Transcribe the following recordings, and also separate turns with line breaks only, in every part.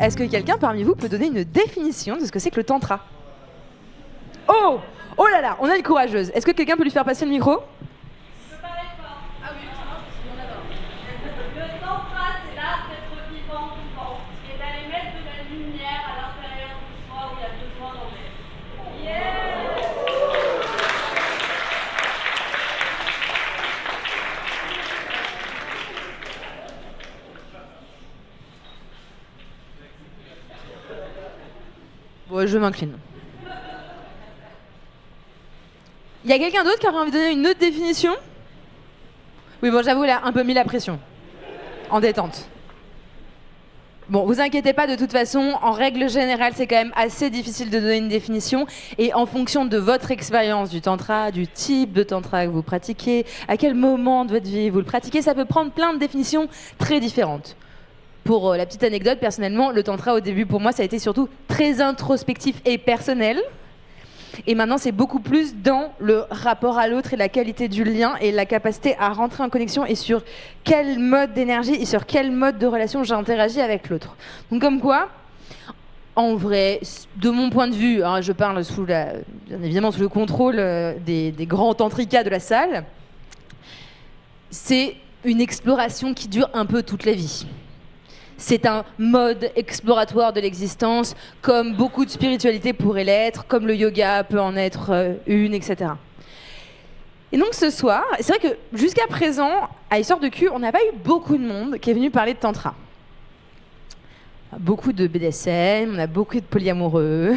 est-ce que quelqu'un parmi vous peut donner une définition de ce que c'est que le tantra? Oh! Oh là là, on a une courageuse. Est-ce que quelqu'un peut lui faire passer le micro?
Je parlais fort. Ah oui, c'est d'abord. Le tantra, c'est l'art d'être vivant, et d'aller mettre de la lumière à l'intérieur de soi où il y a besoin d'en mettre. Yeah!
Bon, je m'incline. Il y a quelqu'un d'autre qui aurait envie de donner une autre définition? Oui, bon, j'avoue, il a un peu mis la pression. En détente. Bon, vous inquiétez pas, de toute façon, en règle générale, c'est quand même assez difficile de donner une définition. Et en fonction de votre expérience du tantra, du type de tantra que vous pratiquez, à quel moment de votre vie vous le pratiquez, ça peut prendre plein de définitions très différentes. Pour la petite anecdote, personnellement, le tantra, au début, pour moi, ça a été surtout très introspectif et personnel. Et maintenant, c'est beaucoup plus dans le rapport à l'autre et la qualité du lien et la capacité à rentrer en connexion et sur quel mode d'énergie et sur quel mode de relation j'interagis avec l'autre. Donc comme quoi, en vrai, de mon point de vue, hein, je parle bien évidemment sous le contrôle des grands tantrikas de la salle, c'est une exploration qui dure un peu toute la vie. C'est un mode exploratoire de l'existence, comme beaucoup de spiritualité pourrait l'être, comme le yoga peut en être une, etc. Et donc ce soir, c'est vrai que jusqu'à présent, à Histoire de cul, on n'a pas eu beaucoup de monde qui est venu parler de tantra. Beaucoup de BDSM, on a beaucoup de polyamoureux,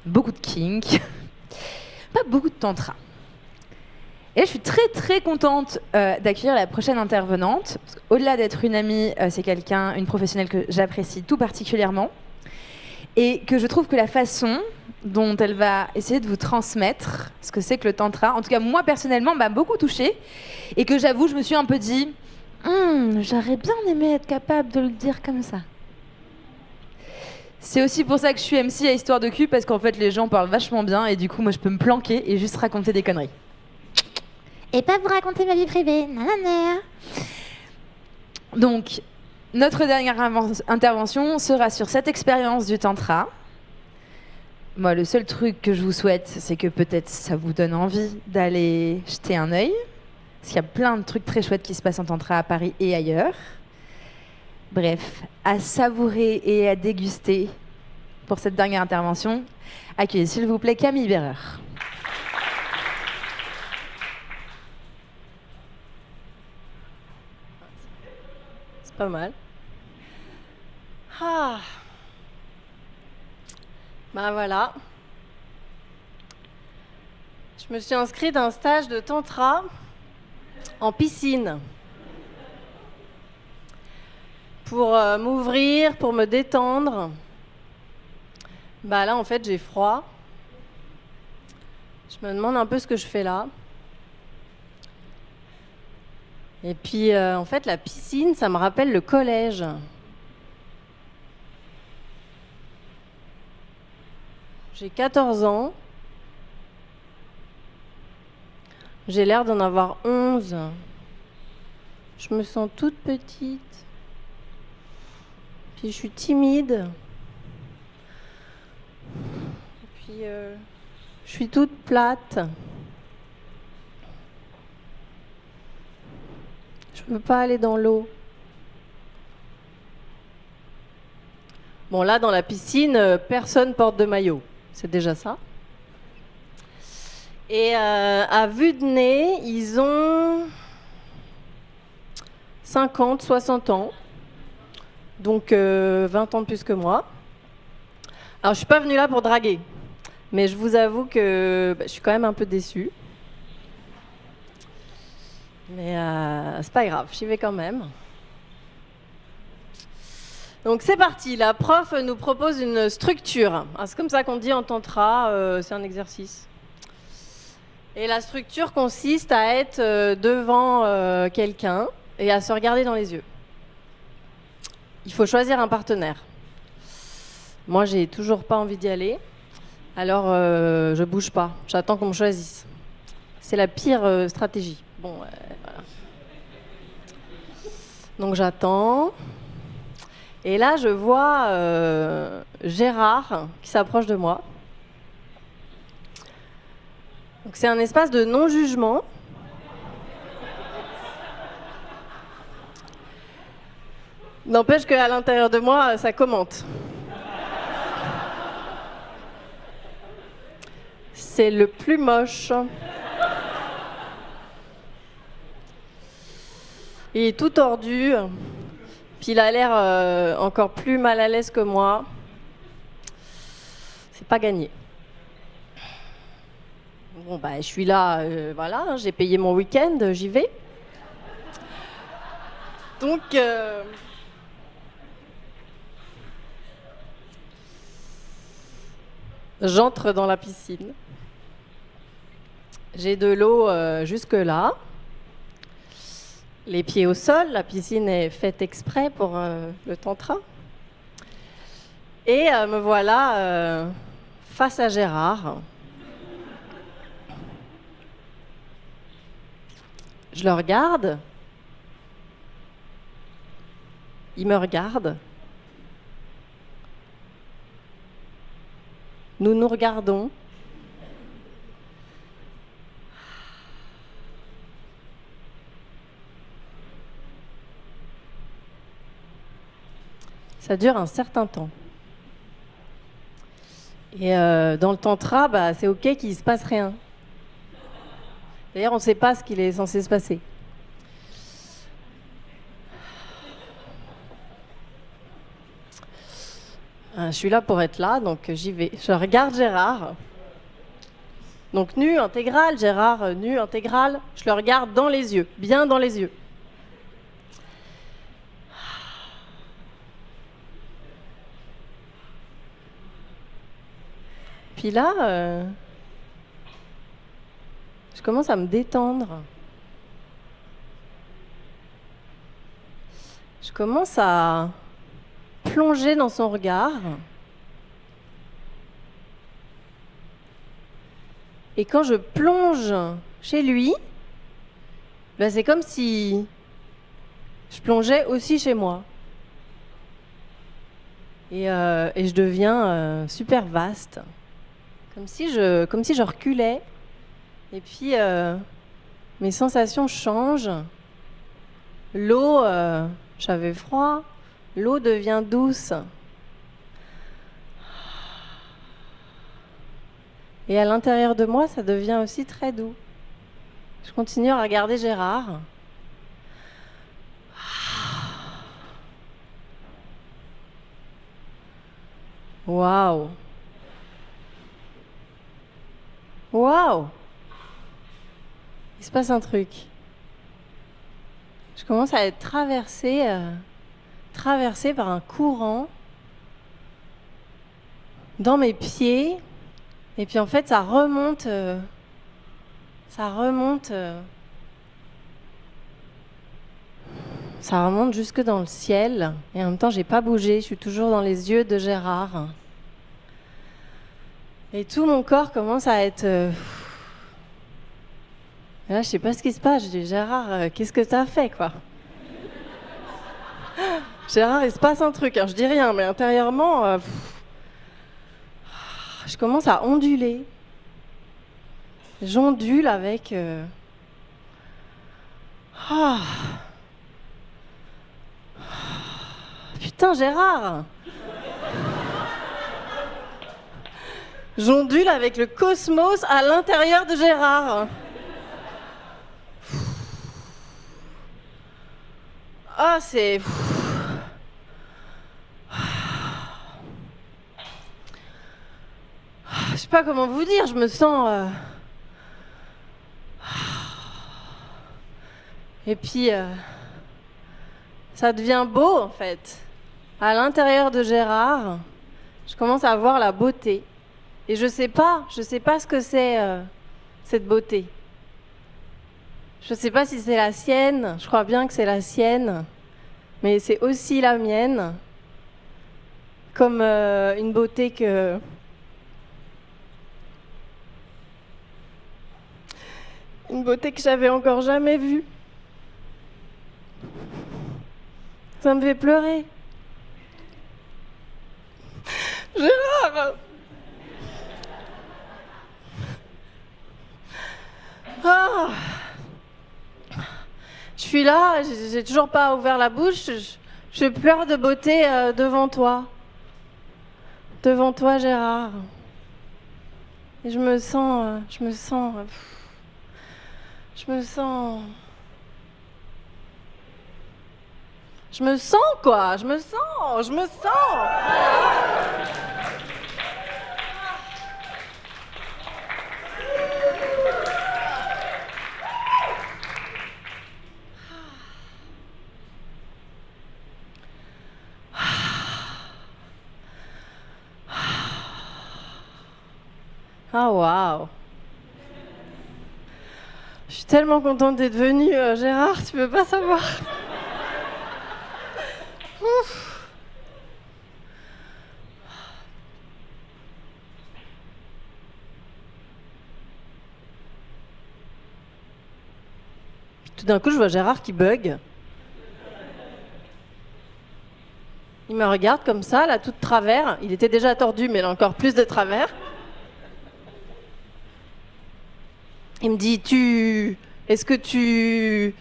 beaucoup de kink, pas beaucoup de tantra. Et là, je suis très très contente d'accueillir la prochaine intervenante. Parce qu'au-delà d'être une amie, c'est une professionnelle que j'apprécie tout particulièrement. Et que je trouve que la façon dont elle va essayer de vous transmettre ce que c'est que le tantra, en tout cas moi personnellement, m'a beaucoup touchée. Et que j'avoue, je me suis un peu dit, j'aurais bien aimé être capable de le dire comme ça. C'est aussi pour ça que je suis MC à Histoire de cul, parce qu'en fait les gens parlent vachement bien et du coup moi je peux me planquer et juste raconter des conneries. Et pas vous raconter ma vie privée. Nanana. Donc, notre dernière intervention sera sur cette expérience du tantra. Moi, le seul truc que je vous souhaite, c'est que peut-être ça vous donne envie d'aller jeter un œil. Parce qu'il y a plein de trucs très chouettes qui se passent en tantra à Paris et ailleurs. Bref, à savourer et à déguster pour cette dernière intervention. Accueillez s'il vous plaît Camille Berreur.
Pas mal. Ah. Ben voilà. Je me suis inscrite à un stage de tantra en piscine. Pour m'ouvrir, pour me détendre. Bah là, en fait, j'ai froid. Je me demande un peu ce que je fais là. Et puis, en fait, la piscine, ça me rappelle le collège. J'ai 14 ans. J'ai l'air d'en avoir 11. Je me sens toute petite. Puis, je suis timide. Et puis, je suis toute plate. Je ne peux pas aller dans l'eau. Bon, là, dans la piscine, personne porte de maillot. C'est déjà ça. Et à vue de nez, ils ont 50, 60 ans. Donc 20 ans de plus que moi. Alors, je ne suis pas venue là pour draguer. Mais je vous avoue que je suis quand même un peu déçue. Mais c'est pas grave, j'y vais quand même. Donc c'est parti, la prof nous propose une structure. Ah, c'est comme ça qu'on dit en tantra, c'est un exercice. Et la structure consiste à être devant quelqu'un et à se regarder dans les yeux. Il faut choisir un partenaire. Moi, j'ai toujours pas envie d'y aller, alors je bouge pas, j'attends qu'on me choisisse. C'est la pire stratégie. Bon, voilà. Donc j'attends. Et là, je vois Gérard qui s'approche de moi. Donc, c'est un espace de non-jugement. N'empêche qu'à l'intérieur de moi, ça commente. C'est le plus moche. Il est tout tordu. Puis il a l'air encore plus mal à l'aise que moi. C'est pas gagné. Bon, bah, je suis là, voilà, hein, j'ai payé mon week-end, j'y vais. Donc, j'entre dans la piscine. J'ai de l'eau jusque-là. Les pieds au sol, la piscine est faite exprès pour le tantra. Et me voilà face à Gérard. Je le regarde. Il me regarde. Nous nous regardons. Ça dure un certain temps. Et dans le tantra, bah, c'est OK qu'il ne se passe rien. D'ailleurs, on ne sait pas ce qu'il est censé se passer. Je suis là pour être là, donc j'y vais. Je regarde Gérard. Donc nu intégral, Gérard nu intégral. Je le regarde dans les yeux, bien dans les yeux. Puis là, je commence à me détendre. Je commence à plonger dans son regard. Et quand je plonge chez lui, ben c'est comme si je plongeais aussi chez moi. Et je deviens super vaste. Comme si je reculais. Et puis, mes sensations changent. L'eau, j'avais froid. L'eau devient douce. Et à l'intérieur de moi, ça devient aussi très doux. Je continue à regarder Gérard. Waouh! Waouh! Il se passe un truc. Je commence à être traversée par un courant dans mes pieds. Et puis en fait, ça remonte jusque dans le ciel. Et en même temps, j'ai pas bougé. Je suis toujours dans les yeux de Gérard. Et tout mon corps commence à être... Et là, je sais pas ce qui se passe. Je dis, Gérard, qu'est-ce que t'as fait, quoi? Gérard, il se passe un truc. Je dis rien, mais intérieurement, je commence à onduler. J'ondule avec... Putain, Gérard! J'ondule avec le cosmos à l'intérieur de Gérard. Ah, c'est... Je sais pas comment vous dire, je me sens... Et puis, ça devient beau, en fait. À l'intérieur de Gérard, je commence à voir la beauté. Et je sais pas ce que c'est, cette beauté. Je sais pas si c'est la sienne, je crois bien que c'est la sienne, mais c'est aussi la mienne. Comme une beauté que... Une beauté que j'avais encore jamais vue. Ça me fait pleurer. Gérard. Ah. Je suis là, j'ai toujours pas ouvert la bouche. Je pleure de beauté devant toi. Devant toi, Gérard. Et je me sens quoi. Je me sens. Ah, waouh. Je suis tellement contente d'être venue, Gérard, tu peux pas savoir. Ouf. Tout d'un coup, je vois Gérard qui bug. Il me regarde comme ça, là, tout de travers. Il était déjà tordu, mais il a encore plus de travers. Il me dit, est-ce que tu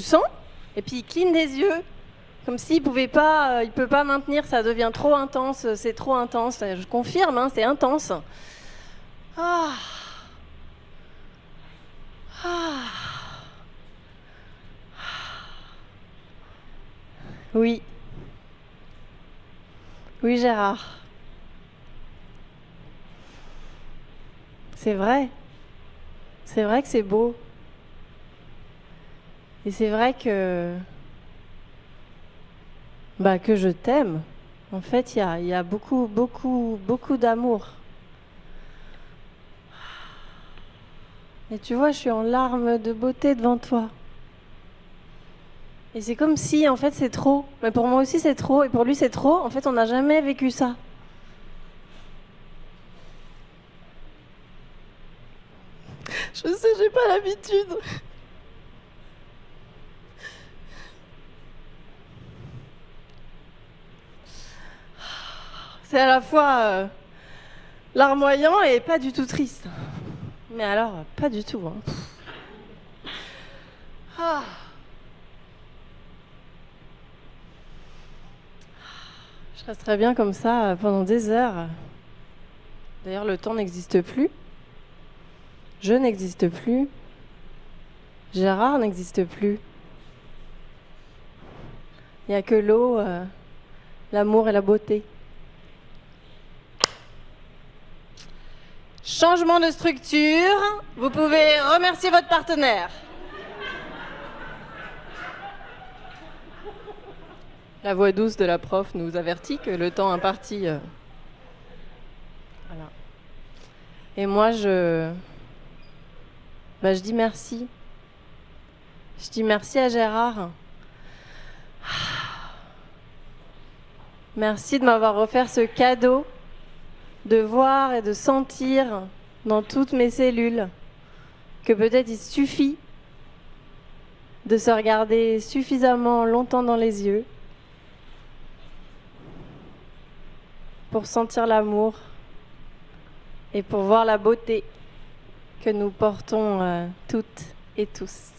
sens? Et puis il cligne des yeux, comme s'il pouvait pas, il peut pas maintenir, ça devient trop intense, c'est trop intense. Je confirme, hein, c'est intense. Ah. Ah. Oui. Oui, Gérard. C'est vrai. C'est vrai que c'est beau. Et c'est vrai que je t'aime. En fait, il y a beaucoup, beaucoup, beaucoup d'amour. Et tu vois, je suis en larmes de beauté devant toi. Et c'est comme si, en fait, c'est trop. Mais pour moi aussi, c'est trop. Et pour lui, c'est trop. En fait, on n'a jamais vécu ça. Je sais, j'ai pas l'habitude. C'est à la fois larmoyant et pas du tout triste. Mais alors, pas du tout. Hein. Ah. Je resterais bien comme ça pendant des heures. D'ailleurs, le temps n'existe plus. Je n'existe plus. Gérard n'existe plus. Il n'y a que l'eau, l'amour et la beauté. Changement de structure. Vous pouvez remercier votre partenaire. La voix douce de la prof nous avertit que le temps imparti... Voilà. Et moi, je dis merci. Je dis merci à Gérard. Merci de m'avoir offert ce cadeau de voir et de sentir dans toutes mes cellules que peut-être il suffit de se regarder suffisamment longtemps dans les yeux pour sentir l'amour et pour voir la beauté que nous portons toutes et tous.